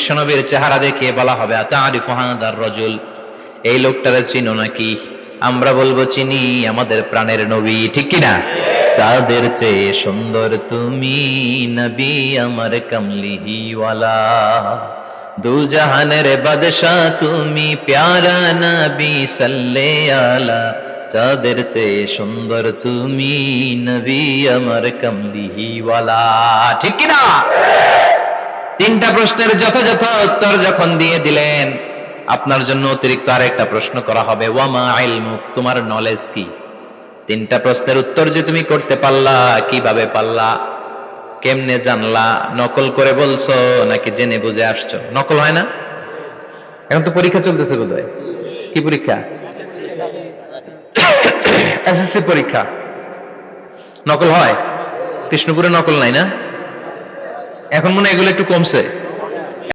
বিশ্বনবীর চেহারা দেখিয়ে বলা হবে আতারিফু হাদার রাজুল, এই লোকটারে চিনো নাকি? আমরা বলবো চিনি, আমাদের প্রাণের নবী, ঠিক কি না? চাঁদের চেয়ে সুন্দর তুমি নবী আমার কমলিহিওয়ালা, দু জাহানের বাদশা তুমি প্যারা নবী সাল্লে আলা, চাঁদের চেয়ে সুন্দর তুমি নবী আমার কমলিহিওয়ালা, ঠিক কি না? তিনটা প্রশ্নের যথাযথ উত্তর যখন দিয়ে দিলেন, আপনার জন্য অতিরিক্ত আরেকটা প্রশ্ন করা হবে, ওয়ামা ইলমুক, তোমার নলেজ কি? তিনটা প্রশ্নের উত্তর যে তুমি করতে পারলা, কিভাবে পারলা, কেমনে জানলা? নকল করে বলছো নাকি জেনে বুঝে আসছো? নকল হয় না? এখন তো পরীক্ষা চলতেছে বোধহয়। কি পরীক্ষা? এসএসসি পরীক্ষা। নকল হয়? কৃষ্ণপুরে নকল নাই না? এখন মনে হয় এগুলো একটু কমছে।